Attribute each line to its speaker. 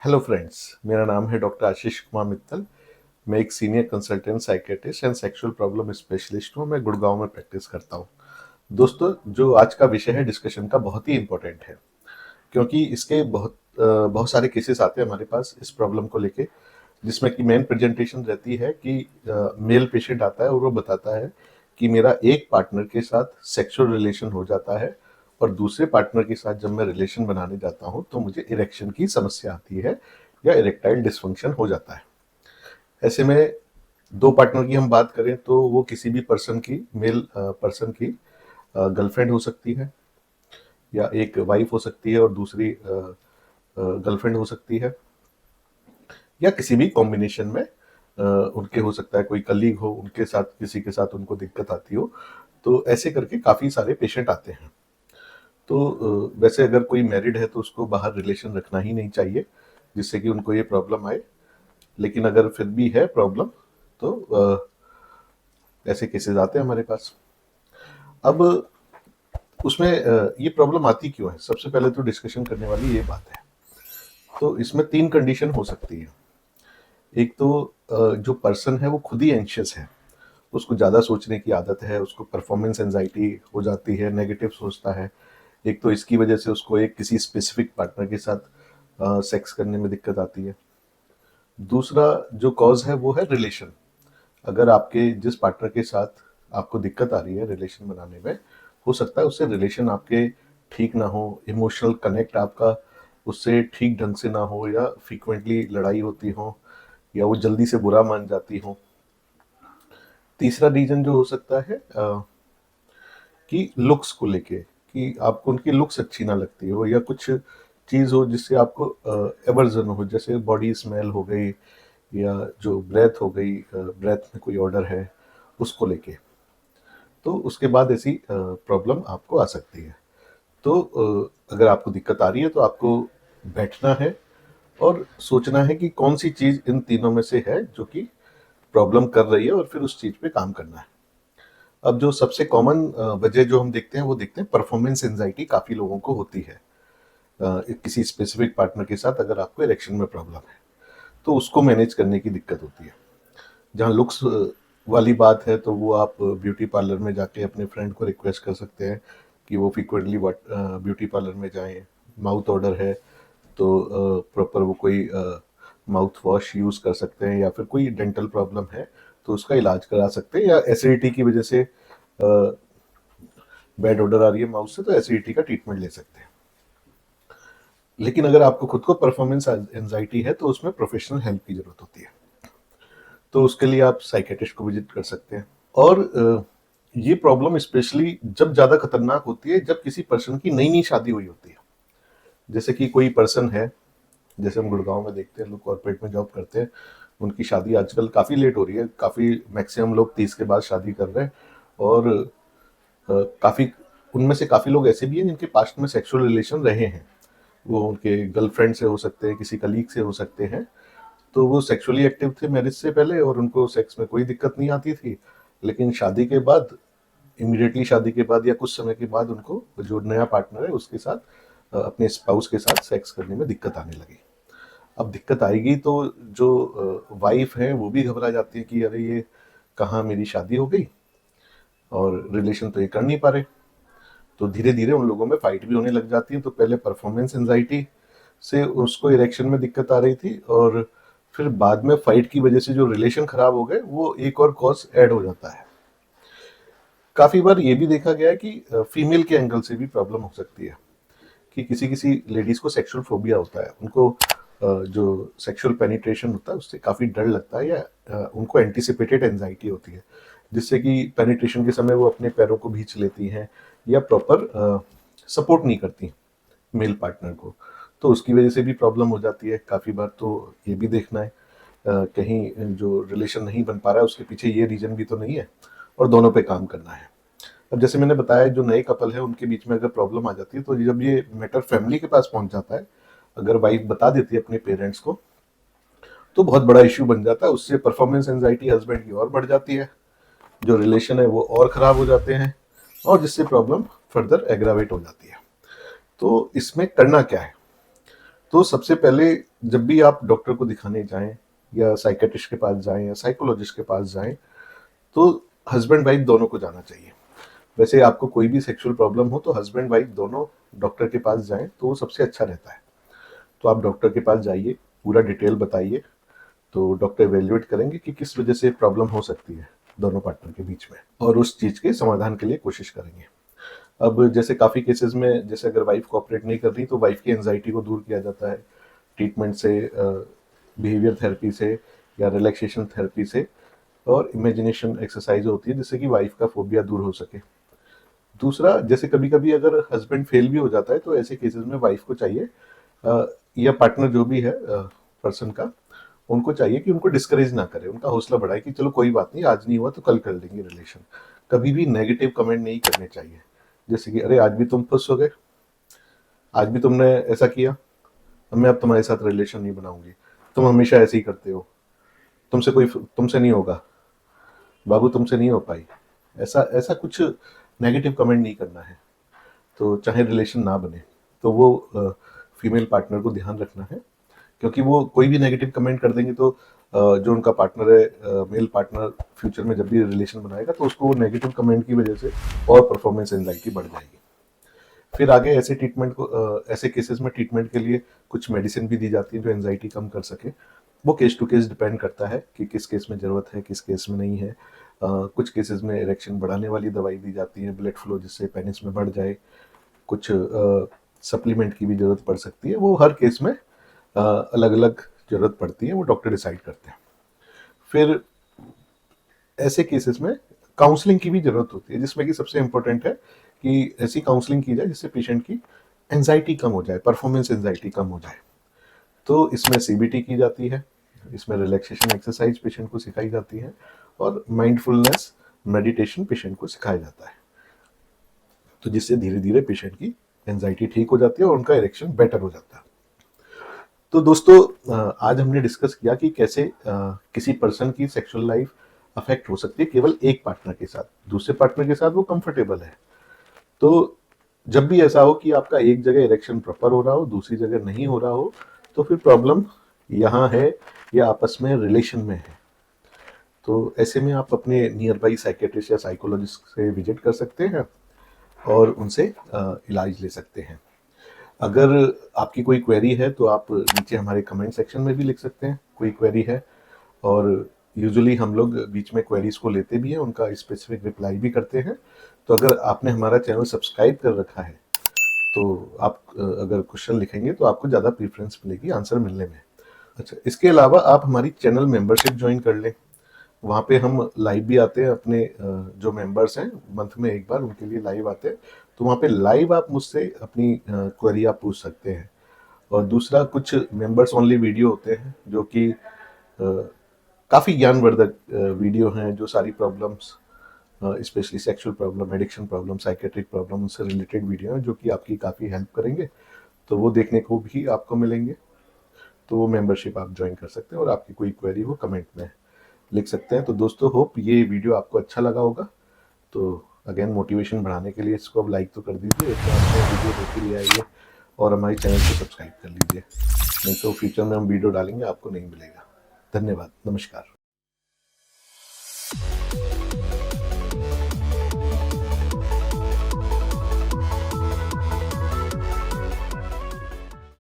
Speaker 1: Hello friends, मेरा नाम है डॉक्टर आशीष कुमार मित्तल। मैं एक senior consultant psychiatrist and sexual problem specialist हूँ। मैं गुड़गांव में प्रैक्टिस करता हूँ। दोस्तों, जो आज का विषय है डिस्कशन का, बहुत ही इम्पोर्टेंट है, क्योंकि इसके बहुत सारे केसेस आते हैं हमारे पास इस प्रॉब्लम को लेके, जिसमें कि मेन प्रेजेंटेशन रहती है कि मेल पेशेंट आता है और वो बताता है कि मेरा एक पार्टनर के साथ सेक्सुअल रिलेशन हो जाता है और दूसरे पार्टनर के साथ जब मैं रिलेशन बनाने जाता हूँ तो मुझे इरेक्शन की समस्या आती है या इरेक्टाइल डिसफंक्शन हो जाता है। ऐसे में दो पार्टनर की हम बात करें तो वो किसी भी पर्सन की, मेल पर्सन की गर्लफ्रेंड हो सकती है, या एक वाइफ हो सकती है और दूसरी गर्लफ्रेंड हो सकती है, या किसी भी कॉम्बिनेशन में उनके हो सकता है, कोई कलीग हो, उनके साथ किसी के साथ उनको दिक्कत आती हो। तो ऐसे करके काफ़ी सारे पेशेंट आते हैं। तो वैसे अगर कोई मैरिड है तो उसको बाहर रिलेशन रखना ही नहीं चाहिए, जिससे कि उनको ये प्रॉब्लम आए। लेकिन अगर फिर भी है प्रॉब्लम तो ऐसे केसेस आते हैं हमारे पास। अब उसमें ये प्रॉब्लम आती क्यों है, सबसे पहले तो डिस्कशन करने वाली ये बात है। तो इसमें तीन कंडीशन हो सकती है। एक तो जो पर्सन है वो खुद ही एंशियस है, उसको ज़्यादा सोचने की आदत है, उसको परफॉर्मेंस एंजाइटी हो जाती है, नेगेटिव सोचता है। एक तो इसकी वजह से उसको एक किसी स्पेसिफिक पार्टनर के साथ सेक्स करने में दिक्कत आती है। दूसरा जो कॉज है वो है रिलेशन। अगर आपके जिस पार्टनर के साथ आपको दिक्कत आ रही है रिलेशन बनाने में, हो सकता है उससे रिलेशन आपके ठीक ना हो, इमोशनल कनेक्ट आपका उससे ठीक ढंग से ना हो, या फ्रीक्वेंटली लड़ाई होती हो, या वो जल्दी से बुरा मान जाती हो। तीसरा रीजन जो हो सकता है कि लुक्स को लेके, कि आपको उनकी लुक्स अच्छी ना लगती हो, या कुछ चीज़ हो जिससे आपको एवर्जन हो, जैसे बॉडी स्मेल हो गई, या जो ब्रेथ हो गई, ब्रेथ में कोई ऑर्डर है उसको लेके। तो उसके बाद ऐसी प्रॉब्लम आपको आ सकती है। तो अगर आपको दिक्कत आ रही है तो आपको बैठना है और सोचना है कि कौन सी चीज़ इन तीनों में से है जो कि प्रॉब्लम कर रही है, और फिर उस चीज़ पे काम करना है। अब जो सबसे कॉमन वजह जो हम देखते हैं वो देखते हैं, परफॉर्मेंस एंजाइटी काफ़ी लोगों को होती है। किसी स्पेसिफिक पार्टनर के साथ अगर आपको इरेक्शन में प्रॉब्लम है तो उसको मैनेज करने की दिक्कत होती है। जहाँ लुक्स वाली बात है तो वो आप ब्यूटी पार्लर में जाके अपने फ्रेंड को रिक्वेस्ट कर सकते हैं कि वो फ्रिक्वेंटली ब्यूटी पार्लर में जाएं। माउथ ऑर्डर है तो प्रॉपर वो कोई माउथ वॉश यूज़ कर सकते हैं, या फिर कोई डेंटल प्रॉब्लम है तो उसका इलाज करा सकते हैं, या एसिडिटी की वजह से बैड ऑर्डर आ रही है माउथ से तो एसिडिटी का ट्रीटमेंट ले सकते हैं। लेकिन अगर आपको खुद को परफॉर्मेंस एंजाइटी है तो उसमें प्रोफेशनल हेल्प की जरूरत होती है। तो उसके लिए आप साइकेट्रिस्ट को विजिट कर सकते हैं। और ये प्रॉब्लम स्पेशली जब ज़्यादा खतरनाक होती है जब किसी पर्सन की नई नई शादी हुई होती है। जैसे कि कोई पर्सन है, जैसे हम गुड़गांव में देखते हैं, लोग कॉर्पोरेट में जॉब करते हैं, उनकी शादी आजकल काफ़ी लेट हो रही है, काफ़ी मैक्सिमम लोग 30 के बाद शादी कर रहे हैं। और काफ़ी उनमें से काफ़ी लोग ऐसे भी हैं जिनके पास्ट में सेक्सुअल रिलेशन रहे हैं। वो उनके गर्लफ्रेंड से हो सकते हैं, किसी कलीग से हो सकते हैं। तो वो सेक्सुअली एक्टिव थे मैरिज से पहले और उनको सेक्स में कोई दिक्कत नहीं आती थी, लेकिन शादी के बाद, इमीडिएटली शादी के बाद या कुछ समय के बाद, उनको जो नया पार्टनर है उसके साथ, अपने स्पाउस के साथ सेक्स करने में दिक्कत आने लगी। अब दिक्कत आएगी तो जो वाइफ है वो भी घबरा जाती है कि अरे ये कहाँ मेरी शादी हो गई और रिलेशन तो ये कर नहीं पा रहे। तो धीरे धीरे उन लोगों में फाइट भी होने लग जाती है। तो पहले परफॉर्मेंस एंजाइटी से उसको इरेक्शन में दिक्कत आ रही थी, और फिर बाद में फाइट की वजह से जो रिलेशन खराब हो गए, वो एक और कॉज ऐड हो जाता है। काफी बार ये भी देखा गया है कि फीमेल के एंगल से भी प्रॉब्लम हो सकती है, कि किसी किसी लेडीज को सेक्सुअल फोबिया होता है, उनको जो सेक्सुअल पेनिट्रेशन होता है उससे काफी डर लगता है, या उनको एंटिसिपेटेड एंजाइटी होती है, जिससे कि पेनिट्रेशन के समय वो अपने पैरों को भींच लेती हैं, या प्रॉपर सपोर्ट नहीं करती मेल पार्टनर को। तो उसकी वजह से भी प्रॉब्लम हो जाती है काफ़ी बार। तो ये भी देखना है कहीं जो रिलेशन नहीं बन पा रहा है उसके पीछे ये रीज़न भी तो नहीं है, और दोनों पे काम करना है। अब जैसे मैंने बताया, जो नए कपल है उनके बीच में अगर प्रॉब्लम आ जाती है तो जब ये मैटर फैमिली के पास पहुंच जाता है, अगर वाइफ बता देती है अपने पेरेंट्स को, तो बहुत बड़ा इश्यू बन जाता है। उससे परफॉर्मेंस एंजाइटी हस्बैंड की और बढ़ जाती है, जो रिलेशन है वो और ख़राब हो जाते हैं, और जिससे प्रॉब्लम फर्दर एग्रावेट हो जाती है। तो इसमें करना क्या है? तो सबसे पहले जब भी आप डॉक्टर को दिखाने जाएं या साइकेट्रिस्ट के पास जाएं या साइकोलॉजिस्ट के पास जाएं, तो हस्बैंड वाइफ दोनों को जाना चाहिए। वैसे आपको कोई भी सेक्सुअल प्रॉब्लम हो तो हस्बैंड वाइफ दोनों डॉक्टर के पास जाएं तो वो सबसे अच्छा रहता है। तो आप डॉक्टर के पास जाइए, पूरा डिटेल बताइए, तो डॉक्टर इवेल्युएट करेंगे कि किस वजह से प्रॉब्लम हो सकती है दोनों पार्टनर के बीच में, और उस चीज के समाधान के लिए कोशिश करेंगे। अब जैसे काफी केसेस में, जैसे अगर वाइफ कोऑपरेट नहीं कर रही तो वाइफ की एंजाइटी को दूर किया जाता है ट्रीटमेंट से, बिहेवियर थेरेपी से या रिलैक्सेशन थेरेपी से, और इमेजिनेशन एक्सरसाइज होती है जिससे कि वाइफ का फोबिया दूर हो सके। दूसरा, जैसे कभी कभी अगर हस्बैंड फेल भी हो जाता है तो ऐसे केसेस में वाइफ को चाहिए, या पार्टनर जो भी है पर्सन का, उनको चाहिए कि उनको डिस्करेज ना करे, उनका हौसला बढ़ाए कि चलो कोई बात नहीं, आज नहीं हुआ तो कल कर लेंगे रिलेशन। कभी भी नेगेटिव कमेंट नहीं करने चाहिए, जैसे कि अरे आज भी तुम फंस हो गए, आज भी तुमने ऐसा किया, मैं अब तुम्हारे साथ रिलेशन नहीं बनाऊंगी, तुम हमेशा ऐसे ही करते हो, तुमसे नहीं होगा बाबू, तुमसे नहीं हो पाई। ऐसा ऐसा कुछ नेगेटिव कमेंट नहीं करना है, तो चाहे रिलेशन ना बने तो वो फीमेल पार्टनर को ध्यान रखना है, क्योंकि वो कोई भी नेगेटिव कमेंट कर देंगे तो जो उनका पार्टनर है, मेल पार्टनर, फ्यूचर में जब भी रिलेशन बनाएगा तो उसको वो नेगेटिव कमेंट की वजह से और परफॉर्मेंस एंजाइटी बढ़ जाएगी। फिर आगे ऐसे ट्रीटमेंट को, ऐसे केसेस में ट्रीटमेंट के लिए कुछ मेडिसिन भी दी जाती है जो एंजाइटी कम कर सके। वो केस टू केस डिपेंड करता है कि किस केस में ज़रूरत है, किस केस में नहीं है। कुछ केसेस में इरेक्शन बढ़ाने वाली दवाई दी जाती है, ब्लड फ्लो जिससे पेनिस में बढ़ जाए। कुछ सप्लीमेंट की भी ज़रूरत पड़ सकती है, वो हर केस में अलग अलग ज़रूरत पड़ती है, वो डॉक्टर डिसाइड करते हैं। फिर ऐसे केसेस में काउंसलिंग की भी ज़रूरत होती है, जिसमें कि सबसे इम्पोर्टेंट है कि ऐसी काउंसलिंग की जाए जिससे पेशेंट की एंजाइटी कम हो जाए, परफॉर्मेंस एंजाइटी कम हो जाए। तो इसमें सीबीटी की जाती है, इसमें रिलैक्सेशन एक्सरसाइज पेशेंट को सिखाई जाती है, और माइंडफुलनेस मेडिटेशन पेशेंट को सिखाया जाता है, तो जिससे धीरे धीरे पेशेंट की एंजाइटी ठीक हो जाती है और उनका इरेक्शन बेटर हो जाता है। तो दोस्तों, आज हमने डिस्कस किया कि कैसे किसी पर्सन की सेक्सुअल लाइफ अफेक्ट हो सकती है केवल एक पार्टनर के साथ, दूसरे पार्टनर के साथ वो कंफर्टेबल है। तो जब भी ऐसा हो कि आपका एक जगह इरेक्शन प्रॉपर हो रहा हो, दूसरी जगह नहीं हो रहा हो, तो फिर प्रॉब्लम यहाँ है या आपस में रिलेशन में है। तो ऐसे में आप अपने नियर बाई साइकेट्रिस्ट या साइकोलॉजिस्ट से विजिट कर सकते हैं और उनसे इलाज ले सकते हैं। अगर आपकी कोई क्वेरी है तो आप नीचे हमारे कमेंट सेक्शन में भी लिख सकते हैं कोई क्वेरी है, और यूजुअली हम लोग बीच में क्वेरीज को लेते भी हैं, उनका स्पेसिफिक रिप्लाई भी करते हैं। तो अगर आपने हमारा चैनल सब्सक्राइब कर रखा है तो आप अगर क्वेश्चन लिखेंगे तो आपको ज़्यादा प्रीफरेंस मिलेगी आंसर मिलने में। अच्छा, इसके अलावा आप हमारी चैनल मेंबरशिप ज्वाइन कर लें, वहाँ पे हम लाइव भी आते हैं, अपने जो मेंबर्स हैं मंथ में एक बार उनके लिए लाइव आते हैं, तो वहाँ पे लाइव आप मुझसे अपनी क्वेरी आप पूछ सकते हैं। और दूसरा, कुछ मेंबर्स ओनली वीडियो होते हैं जो कि काफ़ी ज्ञानवर्धक वीडियो हैं, जो सारी problems, specially sexual problem, addiction problem, psychiatric problem, उससे रिलेटेड वीडियो हैं जो कि आपकी काफ़ी हेल्प करेंगे, तो वो देखने को भी आपको मिलेंगे। तो वो मेंबरशिप आप ज्वाइन कर सकते हैं और आपकी कोई क्वेरी हो कमेंट में लिख सकते हैं। तो दोस्तों, होप ये वीडियो आपको अच्छा लगा होगा। तो अगेन मोटिवेशन बढ़ाने के लिए इसको अब लाइक तो कर दीजिए, एक बार में वीडियो देख के लिए आइए, और हमारे चैनल को सब्सक्राइब कर लीजिए, नहीं तो फ्यूचर में हम वीडियो डालेंगे आपको नहीं मिलेगा। धन्यवाद, नमस्कार।